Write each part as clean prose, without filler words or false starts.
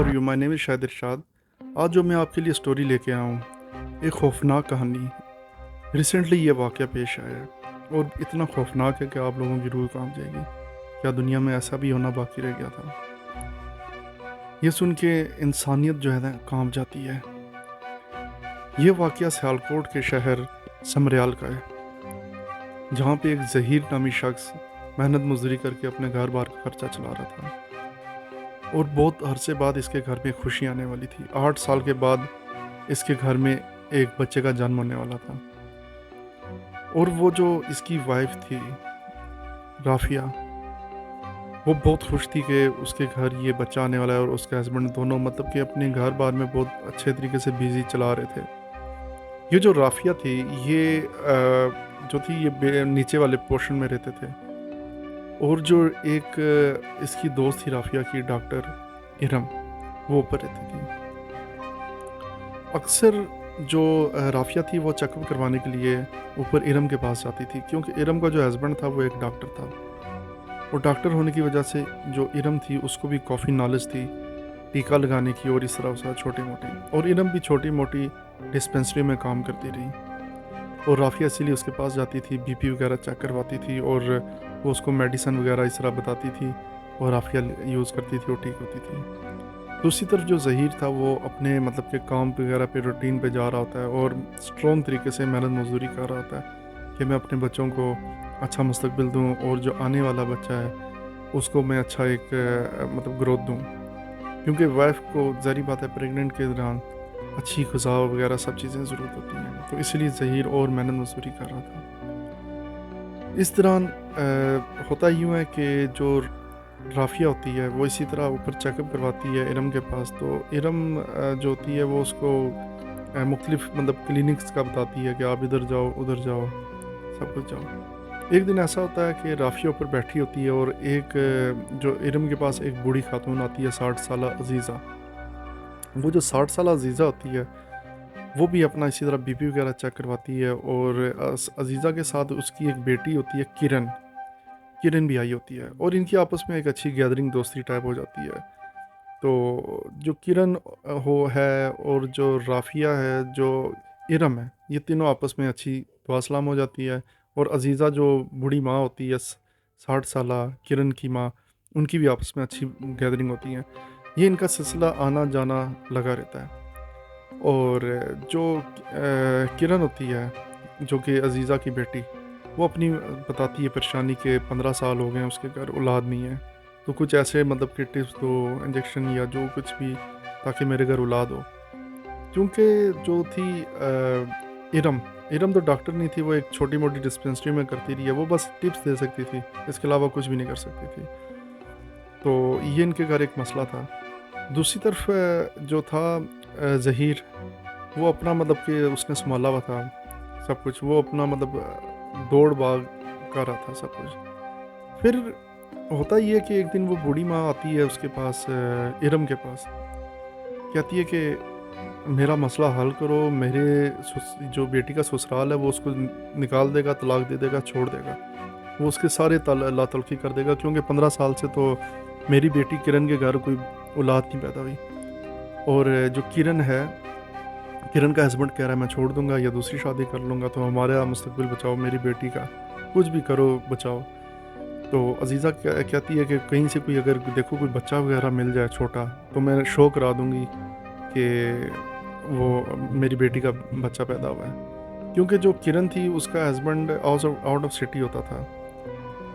Are you? My name is Shahid Irshad. आज जो मैं आपके लिए स्टोरी लेके आया हूँ, एक खौफनाक कहानी। रिसेंटली ये वाक़या पेश आया है और इतना खौफनाक है कि आप लोगों की रूह काँप जाएगी। क्या दुनिया में ऐसा भी होना बाकी रह गया था? ये सुन के इंसानियत जो है ना काँप जाती है। ये वाक़या सियालकोट के शहर समरयाल का है, जहाँ पे एक ज़हीर नामी शख्स मेहनत मज़दूरी करके अपने घर-बार का खर्चा चला रहा था और बहुत अरसे बाद इसके घर में खुशी आने वाली थी। 8 साल के बाद इसके घर में एक बच्चे का जन्म होने वाला था और वो जो इसकी वाइफ थी, राफ़िया, वो बहुत खुश थी कि उसके घर ये बच्चा आने वाला है और उसके हस्बैंड दोनों मतलब कि अपने घर-बार में बहुत अच्छे तरीके से बिज़ी चला रहे थे। ये जो राफ़िया थी, ये जो थी ये नीचे वाले पोर्शन में रहते थे और जो एक इसकी दोस्त थी राफ़िया की, डॉक्टर इरम, वो ऊपर रहती थी। अक्सर जो राफ़िया थी वो चेकअप करवाने के लिए ऊपर इरम के पास जाती थी, क्योंकि इरम का जो हस्बैंड था वो एक डॉक्टर था और डॉक्टर होने की वजह से जो इरम थी उसको भी काफ़ी नॉलेज थी टीका लगाने की और इस तरह से छोटी-मोटी, और इरम भी छोटी-मोटी डिस्पेंसरी में काम करती रही और राफ़िया इसीलिए उसके पास जाती थी, बीपी वगैरह चेक करवाती थी और वो उसको मेडिसिन वगैरह इस तरह बताती थी और राफ़िया यूज़ करती थी और ठीक होती थी। दूसरी तरफ जो ज़हीर था वो अपने मतलब के काम वगैरह पे रूटीन पे जा रहा होता है और स्ट्रॉन्ग तरीके से मेहनत मजदूरी कर रहा होता है कि मैं अपने बच्चों को अच्छा मुस्तकबिल दूँ और जो आने वाला बच्चा है उसको मैं अच्छा एक मतलब ग्रोथ दूँ, क्योंकि वाइफ को ज़ाहिर बात है प्रेग्नेंट के दौरान अच्छी ग़िज़ा वगैरह सब चीज़ें ज़रूरत होती हैं, तो इसलिए ज़हीर और मेहनत मजदूरी कर रहा था। इस दौरान होता यूँ है कि जो राफ़िया होती है वो इसी तरह ऊपर चेकअप करवाती है इरम के पास, तो इरम जो होती है वो उसको मुख्तलिफ मतलब क्लिनिक्स का बताती है कि आप इधर जाओ, उधर जाओ, सब कुछ जाओ। एक दिन ऐसा होता है कि राफ़िया ऊपर बैठी होती है और एक जो इरम के पास एक बूढ़ी खातून आती है, 60 साला अज़ीज़ा। वो जो 60 साला अज़ीज़ा होती है, वो भी अपना इसी तरह बीपी वगैरह चेक करवाती है और अज़ीज़ा के साथ उसकी एक बेटी होती है किरण। किरण भी आई होती है और इनकी आपस में एक अच्छी गैदरिंग दोस्ती टाइप हो जाती है। तो जो किरण हो है और जो राफ़िया है, जो इरम है, ये तीनों आपस में अच्छी दुआ-सलाम हो जाती है और अज़ीज़ा जो बूढ़ी माँ होती है 60 साला किरण की माँ, उनकी भी आपस में अच्छी गैदरिंग होती है। ये इनका सिलसिला आना-जाना लगा रहता है और जो किरण होती है, जो कि अज़ीज़ा की बेटी, वो अपनी बताती है परेशानी कि 15 साल हो गए हैं उसके घर औलाद नहीं है। तो कुछ ऐसे मतलब कि टिप्स दो, इंजेक्शन या जो कुछ भी, ताकि मेरे घर औलाद हो। क्योंकि जो थी इरम, इरम तो डॉक्टर नहीं थी, वो एक छोटी-मोटी डिस्पेंसरी में करती रही है, वो बस टिप्स दे सकती थी, इसके अलावा कुछ भी नहीं कर सकती थी। तो ये इनके घर एक मसला था। दूसरी तरफ जो था ज़हीर, वो अपना मतलब कि उसने सँभाला हुआ था सब कुछ, वो अपना मतलब दौड़-भाग कर रहा था सब कुछ। फिर होता ये है कि एक दिन वो बूढ़ी माँ आती है उसके पास, इरम के पास, कहती है कि मेरा मसला हल करो, मेरे जो बेटी का ससुराल है वो उसको निकाल देगा, तलाक दे देगा, छोड़ देगा। वो उसके सारे ला-तलफ़ी कर देगा, क्योंकि 15 साल से तो मेरी बेटी किरण के घर कोई औलाद नहीं पैदा हुई और जो किरण है, किरण का हस्बैंड कह रहा है मैं छोड़ दूँगा या दूसरी शादी कर लूँगा, तो हमारा मुस्तकबिल बचाओ, मेरी बेटी का, कुछ भी करो बचाओ। तो अज़ीज़ा कहती है कि कहीं से कोई अगर देखो कोई बच्चा वगैरह मिल जाए छोटा, तो मैं शो करा दूँगी कि वो मेरी बेटी का बच्चा पैदा हुआ है। क्योंकि जो किरण थी उसका हस्बैंड आउट ऑफ सिटी होता था,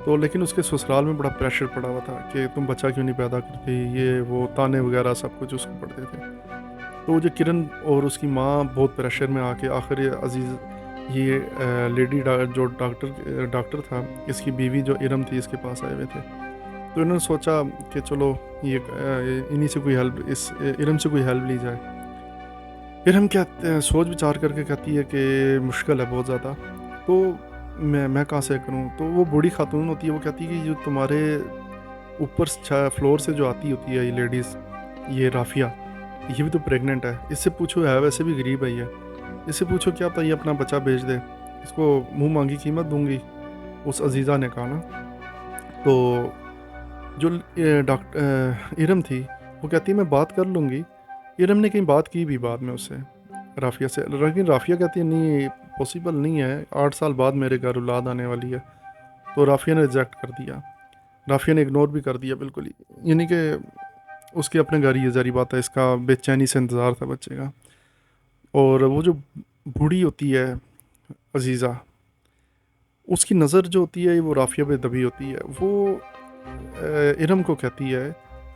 तो लेकिन उसके ससुराल में बड़ा प्रेशर पड़ा हुआ था कि तुम बच्चा क्यों नहीं पैदा करती, ये वो ताने वगैरह सब कुछ उसको पड़ते थे। तो जो किरण और उसकी माँ बहुत प्रेशर में आके आखिर ये ये लेडी जो डॉक्टर था, इसकी बीवी जो इरम थी इसके पास आए हुए थे। तो इन्होंने सोचा कि चलो ये इन्हीं से कोई हेल्प, इस इरम से कोई हेल्प ली जाए। इरम क्या सोच विचार करके कहती है कि मुश्किल है बहुत ज़्यादा, तो मैं कहाँ से करूँ? तो वो बूढ़ी खातून होती है, वो कहती है कि जो तुम्हारे ऊपर फ्लोर से जो आती होती है ये लेडीज़, ये राफ़िया, ये भी तो प्रेग्नेंट है, इससे पूछो, है वैसे भी गरीब है ये, इससे पूछो क्या पता ये अपना बच्चा भेज दे, इसको मुँह मांगी कीमत दूँगी, उस अज़ीज़ा ने कहा ना। तो जो इरम थी, वो कहती है मैं बात कर लूँगी। इरम ने कहीं बात की भी बाद में उससे, राफ़िया से, लेकिन राफ़िया कहती है नहीं ये पॉसिबल नहीं है, 8 साल बाद मेरे घर औलाद आने वाली है। तो राफ़िया ने रिजेक्ट कर दिया, राफ़िया ने इग्नोर भी कर दिया बिल्कुल ही, यानी कि उसके अपने घर ही, ये ज़ाहिर बात है, इसका बेचैनी से इंतज़ार था बच्चे का। और वो जो बूढ़ी होती है अजीज़ा, उसकी नज़र जो होती है वो राफ़िया पे दबी होती है। वो इरम को कहती है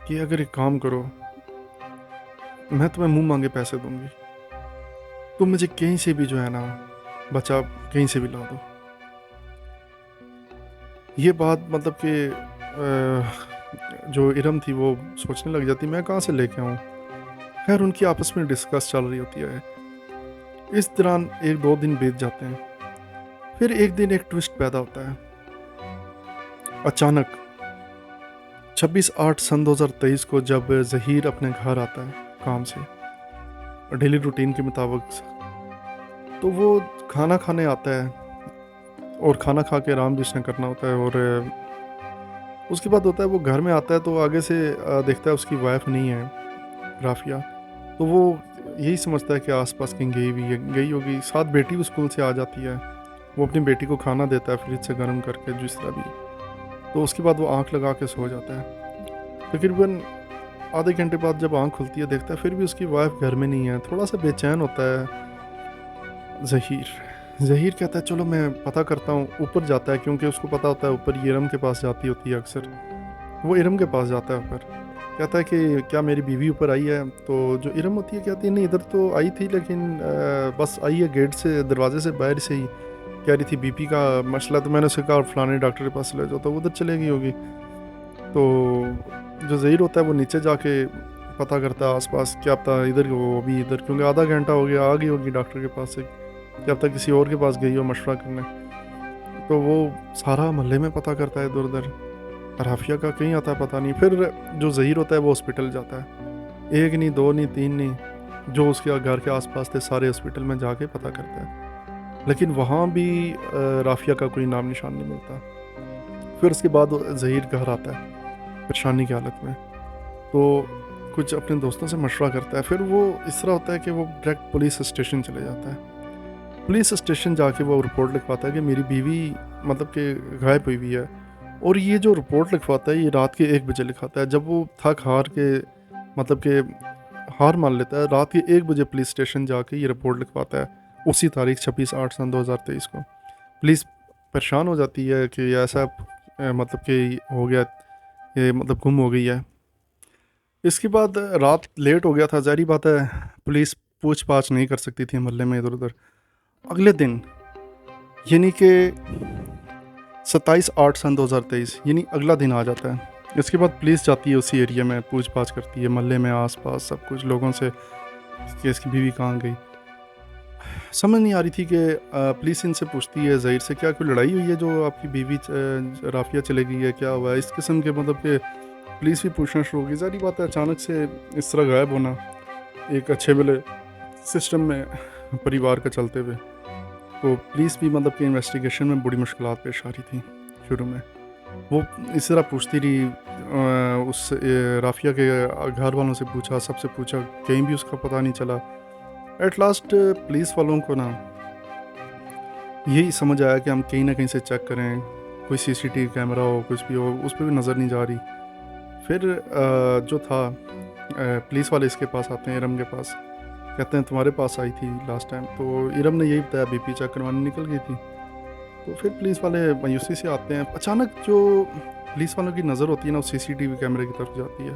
कि अगर एक काम करो, मैं तुम्हें मुंह मांगे पैसे दूंगी, तुम मुझे कहीं से भी जो है ना बचा, कहीं से भी ला दो। ये बात मतलब कि जो इरम थी वो सोचने लग जाती मैं कहाँ से लेके आऊँ। खैर उनकी आपस में डिस्कस चल रही होती है। इस दौरान 1-2 दिन बीत जाते हैं। फिर एक दिन एक ट्विस्ट पैदा होता है। अचानक 26/8 सन 2023 को जब ज़हीर अपने घर आता है काम से, डेली रूटीन के मुताबिक, तो वो खाना खाने आता है और खाना खा के आराम भी उसने करना होता है। और उसके बाद होता है वो घर में आता है तो आगे से देखता है उसकी वाइफ नहीं है राफ़िया। तो वो यही समझता है कि आसपास कहीं गई होगी। साथ बेटी भी स्कूल से आ जाती है। वो अपनी बेटी को खाना देता है फ्रिज से गर्म करके जिस तरह भी। तो उसके बाद वो आंख लगा के सो जाता है। तकरीबन आधे घंटे बाद जब आंख खुलती है देखता है फिर भी उसकी वाइफ घर में नहीं है। थोड़ा सा बेचैन होता है ज़हीर कहता है चलो मैं पता करता हूँ। ऊपर जाता है क्योंकि उसको पता होता है ऊपर इरम के पास जाती होती है अक्सर। वो इरम के पास जाता है ऊपर, कहता है कि क्या मेरी बीवी ऊपर आई है। तो जो इरम होती है कहती है नहीं इधर तो आई थी लेकिन बस आई है गेट से, दरवाजे से बाहर से ही, कह रही थी बीपी का मसला। तो मैंने उसे कहा फलाने डॉक्टर के पास ले जाओ, तो उधर चले गई होगी। तो जो ज़हीर होता है वो नीचे जाके पता करता है आसपास, क्या पता इधर वो अभी इधर, क्योंकि आधा घंटा हो गया, आ गई होगी डॉक्टर के पास से, क्या पता किसी और के पास गई हो मशवरा करने। तो वो सारा मोहल्ले में पता करता है इधर उधर, राफ़िया का कहीं आता है पता नहीं। फिर जो ज़हीर होता है वो हॉस्पिटल जाता है, 1 नहीं 2 नहीं 3 नहीं, जो उसके घर के आसपास थे सारे हॉस्पिटल में जाके पता करता है, लेकिन वहाँ भी राफ़िया का कोई नाम निशान नहीं मिलता। फिर उसके बाद ज़हीर घर आता है परेशानी की हालत में, तो कुछ अपने दोस्तों से मशवरा करता है। फिर वो इस तरह होता है कि वो डायरेक्ट पुलिस स्टेशन चले जाता है। पुलिस स्टेशन जाके वो रिपोर्ट लिखवाता है कि मेरी बीवी मतलब कि गायब हुई हुई है। और ये जो रिपोर्ट लिखवाता है ये रात के 1 बजे लिखवाता है, जब वो थक हार के मतलब कि हार मान लेता है। रात के 1 बजे पुलिस स्टेशन जाके ये रिपोर्ट लिखवाता है, उसी तारीख 26/8 सन 2023 को। पुलिस परेशान हो जाती है कि ऐसा मतलब कि हो गया, ये मतलब गुम हो गई है। इसके बाद रात लेट हो गया था, ज़ाहिर बात है पुलिस पूछ-पाछ नहीं कर सकती थी मोहल्ले में इधर-उधर। अगले दिन यानी कि 27/8 सन 2023 यानी अगला दिन आ जाता है। इसके बाद पुलिस जाती है उसी एरिया में, पूछ-पाछ करती है मोहल्ले में, आस-पास सब कुछ लोगों से कि इसकी बीवी कहाँ गई। समझ नहीं आ रही थी कि पुलिस इनसे पूछती है ज़हीर से, क्या कोई लड़ाई हुई है जो आपकी बीवी राफ़िया चली गई है, क्या हुआ है? इस किस्म के मतलब कि पुलिस भी पूछना शुरू हो गई। ज़ाहिर बात है अचानक से इस तरह गायब होना एक अच्छे भले सिस्टम में परिवार का चलते हुए, तो पुलिस भी मतलब कि इन्वेस्टिगेशन में बड़ी मुश्किलात पेश आ रही थी शुरू में। वो इस तरह पूछती रही, उस राफ़िया के घर वालों से पूछा, सबसे पूछा, कहीं भी उसका पता नहीं चला। एट लास्ट पुलिस वालों को ना यही समझ आया कि हम कहीं ना कहीं से चेक करें, कोई सीसीटीवी कैमरा हो, कुछ भी हो, उस पर भी नज़र नहीं जा रही। फिर जो था पुलिस वाले इसके पास आते हैं, इरम के पास, कहते हैं तुम्हारे पास आई थी लास्ट टाइम। तो इरम ने यही बताया बीपी चेक करवाने निकल गई थी। तो फिर पुलिस वाले मायूसी से आते हैं। अचानक जो पुलिस वालों की नज़र होती है ना, वो सीसीटीवी कैमरे की तरफ जाती है।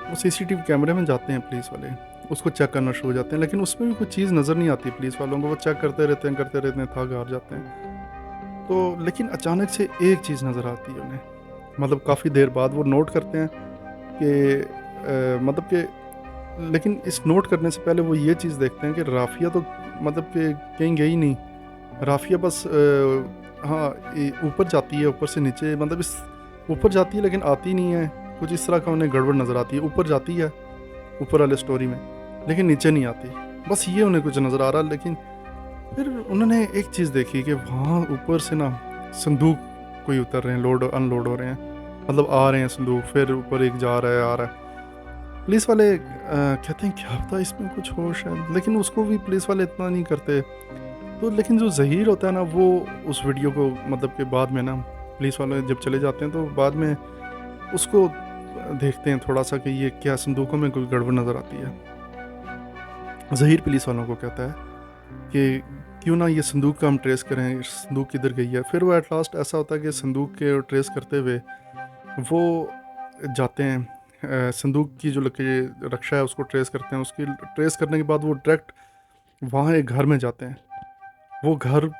वो सीसीटीवी कैमरे में जाते हैं पुलिस वाले, उसको चेक करना शुरू हो जाते हैं, लेकिन उसमें भी कोई चीज़ नज़र नहीं आती पुलिस वालों को। वो चेक करते रहते हैं थक हार जाते हैं। तो लेकिन अचानक से एक चीज़ नज़र आती है उन्हें, मतलब काफ़ी देर बाद वो नोट करते हैं कि मतलब कि, लेकिन इस नोट करने से पहले वो ये चीज़ देखते हैं कि राफ़िया तो मतलब कि कहीं गई नहीं। राफ़िया बस हाँ ऊपर जाती है, ऊपर से नीचे, मतलब इस ऊपर जाती है लेकिन आती नहीं है। कुछ इस तरह का उन्हें गड़बड़ नज़र आती है। ऊपर जाती है ऊपर वाले स्टोरी में, लेकिन नीचे नहीं आती। बस ये उन्हें कुछ नज़र आ रहा। लेकिन फिर उन्होंने एक चीज़ देखी कि वहाँ ऊपर से ना संदूक कोई उतर रहे हैं, लोड अनलोड हो रहे हैं, मतलब आ रहे हैं संदूक। फिर ऊपर एक जा रहा है, आ रहा है। पुलिस वाले कहते हैं क्या पता इसमें कुछ हो शायद, लेकिन उसको भी पुलिस वाले इतना नहीं करते। तो लेकिन जो ज़हीर होता है ना, वो उस वीडियो को मतलब के बाद में ना, पुलिस वाले जब चले जाते हैं तो बाद में उसको देखते हैं थोड़ा-सा कि ये क्या संदूकों में कोई गड़बड़ नज़र आती है। ज़हीर पुलिस वालों को कहता है कि क्यों ना ये संदूक का हम ट्रेस करें, संदूक किधर गई है। फिर वो एट लास्ट ऐसा होता है कि संदूक के ट्रेस करते हुए वो जाते हैं, संदूक की जो लकी रक्षा है उसको ट्रेस करते हैं। उसकी ट्रेस करने के बाद वो डायरेक्ट वहाँ एक घर में जाते हैं। वो घर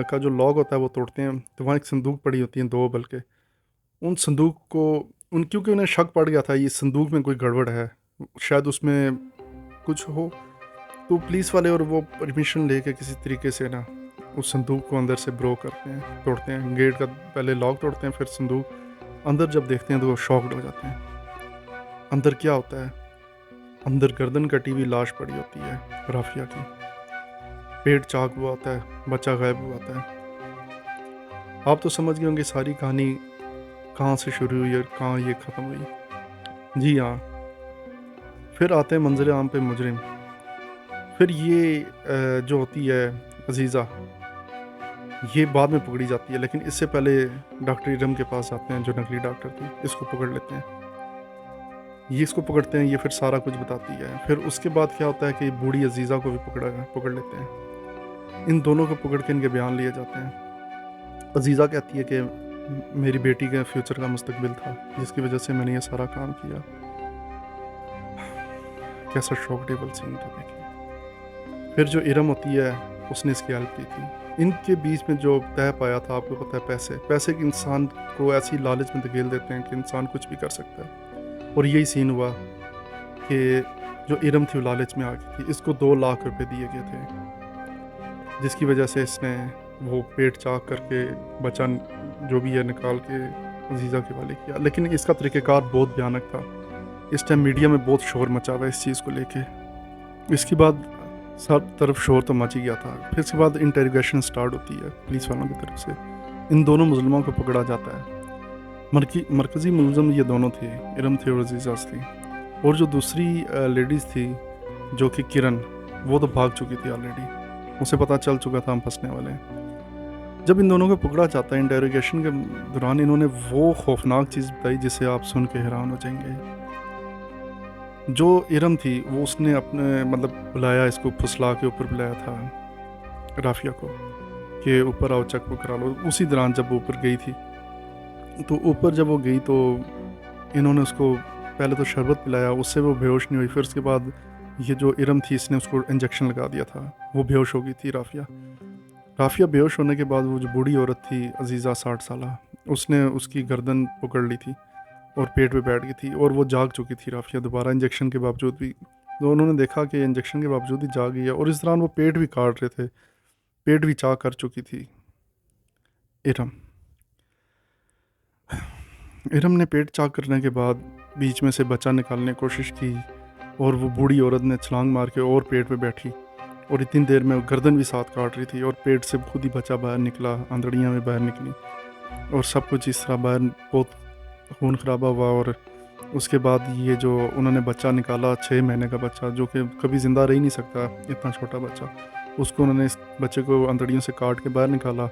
का जो लॉक होता है वो तोड़ते हैं, तो वहाँ एक संदूक पड़ी होती हैं, 2 बल्कि। उन संदूक को क्योंकि उन्हें शक पड़ गया था ये संदूक में कोई गड़बड़ है, शायद उसमें कुछ हो, तो पुलिस वाले और वो परमिशन लेके किसी तरीके से ना उस संदूक को अंदर से ब्रो करते हैं, तोड़ते हैं। गेट का पहले लॉक तोड़ते हैं, फिर संदूक अंदर जब देखते हैं तो वो शॉक्ड हो जाते हैं। अंदर क्या होता है? अंदर गर्दन कटी हुई लाश पड़ी होती है राफिया की, पेट चाक हुआ होता है, बच्चा गायब हुआ होता है। आप तो समझ गए होंगे सारी कहानी कहाँ से शुरू हुई और कहाँ ये ख़त्म हुई। जी हाँ, फिर आते हैं मंजर आम पे मुजरिम। फिर ये जो होती है अजीज़ा, ये बाद में पकड़ी जाती है, लेकिन इससे पहले डॉक्टर इरम के पास जाते हैं जो नकली डॉक्टर थी, इसको पकड़ लेते हैं। ये इसको पकड़ते हैं, ये फिर सारा कुछ बताती है। फिर उसके बाद क्या होता है कि बूढ़ी अजीज़ा को भी पकड़ लेते हैं। इन दोनों को पकड़ के इनके बयान लिए जाते हैं। अजीज़ा कहती है कि मेरी बेटी के फ्यूचर का मुस्तकबिल था, जिसकी वजह से मैंने ये सारा काम किया। कैसा शॉकडेबल सीन था देखिए। फिर जो इरम होती है उसने इसकी हेल्प की थी। इनके बीच में जो तय पाया था, आपको पता है, पैसे के इंसान को ऐसी लालच में धकेल देते हैं कि इंसान कुछ भी कर सकता है। और यही सीन हुआ कि जो इरम थी वो लालच में आ गई थी। इसको 2 लाख रुपए दिए गए थे, जिसकी वजह से इसने वो पेट चाक करके बच्चा जो भी है निकाल के अजीज़ा के हवाले किया। लेकिन इसका तरीक़ेकार बहुत भयानक था। इस टाइम मीडिया में बहुत शोर मचा हुआ है इस चीज़ को लेके। इसके बाद सब तरफ शोर तो मच ही गया था। फिर इसके बाद इंटेरोगेशन स्टार्ट होती है पुलिस वालों की तरफ से। इन दोनों मुजरिमों को पकड़ा जाता है। मरकज़ी मुलज़म ये दोनों थे, इरम थी और अजीज़ा थी। और जो दूसरी लेडीज़ थी जो कि किरण, वो तो भाग चुकी थी ऑलरेडी, उसे पता चल चुका था हम फंसने वाले हैं। जब इन दोनों को पकड़ा जाता है, इंटेरोगेशन के दौरान इन्होंने वो खौफनाक चीज़ बताई जिसे आप सुन के हैरान हो जाएंगे। जो इरम थी वो उसने अपने मतलब बुलाया, इसको फुसला के ऊपर बुलाया था राफिया को कि ऊपर आओ, चेक बुक करा लो। उसी दौरान जब वो ऊपर गई थी, तो ऊपर जब वो गई तो इन्होंने उसको पहले तो शरबत पिलाया, उससे वो बेहोश नहीं हुई। फिर उसके बाद ये जो इरम थी इसने उसको इंजेक्शन लगा दिया था, वो बेहोश हो गई थी राफिया बेहोश होने के बाद वो जो बूढ़ी औरत थी अजीज़ा 60 साला, उसने उसकी गर्दन पकड़ ली थी और पेट पे बैठ गई थी और वो जाग चुकी थी राफिया दोबारा इंजेक्शन के बावजूद भी। तो उन्होंने देखा कि इंजेक्शन के बावजूद ही जाग गई है। और इस दौरान वो पेट भी काट रहे थे, पेट भी चाक कर चुकी थी इरम। इरम ने पेट चाक करने के बाद बीच में से बच्चा निकालने की कोशिश की और वो बूढ़ी औरत ने छलांग मार के और पेट पे बैठी और इतनी देर में गर्दन भी साथ काट रही थी और पेट से खुद ही बच्चा बाहर निकला, आंतड़ियाँ में बाहर निकली और सब कुछ इस तरह बाहर बहुत खून खराबा हुआ। और उसके बाद ये जो उन्होंने बच्चा निकाला, 6 महीने का बच्चा, जो कि कभी ज़िंदा रह ही नहीं सकता इतना छोटा बच्चा, उसको उन्होंने इस बच्चे को अंतड़ियों से काट के बाहर निकाला।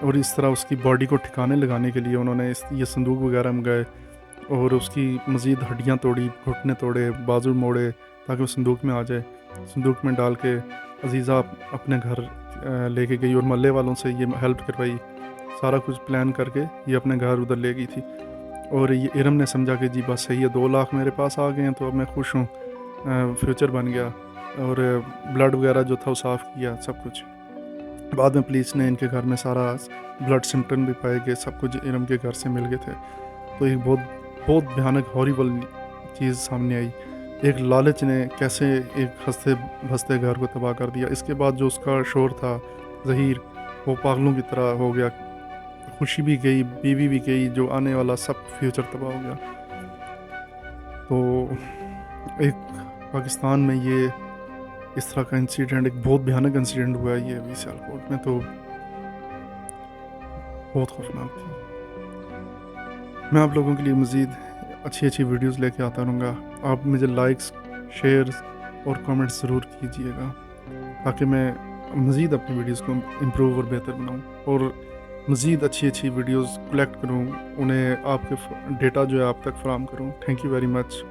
और इस तरह उसकी बॉडी को ठिकाने लगाने के लिए उन्होंने ये संदूक वगैरह मंगाए और उसकी मज़ीद हड्डियाँ तोड़ी, घुटने तोड़े, बाजू मोड़े ताकि वो संदूक में आ जाए। संदूक में डाल के अजीज़ा अपने घर लेके गई और मोहल्ले वालों से ये हेल्प करवाई। सारा कुछ प्लान करके ये अपने घर उधर ले गई थी। और ये इरम ने समझा कि जी बस सही है, 2 लाख मेरे पास आ गए हैं तो अब मैं खुश हूँ, फ्यूचर बन गया। और ब्लड वगैरह जो था वो साफ़ किया सब कुछ। बाद में पुलिस ने इनके घर में सारा ब्लड सिम्टम भी पाए गए, सब कुछ इरम के घर से मिल गए थे। तो एक बहुत भयानक हॉरिबल चीज़ सामने आई। एक लालच ने कैसे एक हंसते भसते घर को तबाह कर दिया। इसके बाद जो उसका शोर था ज़हीर, वो पागलों की तरह हो गया। खुशी भी गई, बीवी भी गई, जो आने वाला सब फ्यूचर तबाह हो गया। तो एक पाकिस्तान में ये इस तरह का इंसिडेंट, एक बहुत भयानक इंसिडेंट हुआ है ये अभी सियालकोट में, तो बहुत खौफनाक थी। मैं आप लोगों के लिए मज़ीद अच्छी वीडियोस लेके आता रहूँगा। आप मुझे लाइक्स, शेयर्स और कमेंट्स ज़रूर कीजिएगा ताकि मैं मज़ीद अपनी वीडियोस को इम्प्रूव और बेहतर बनाऊँ और मज़ीद अच्छी वीडियोस कलेक्ट करूँ, उन्हें आपके डेटा जो है आप तक फ़राहम करूँ। Thank you very much.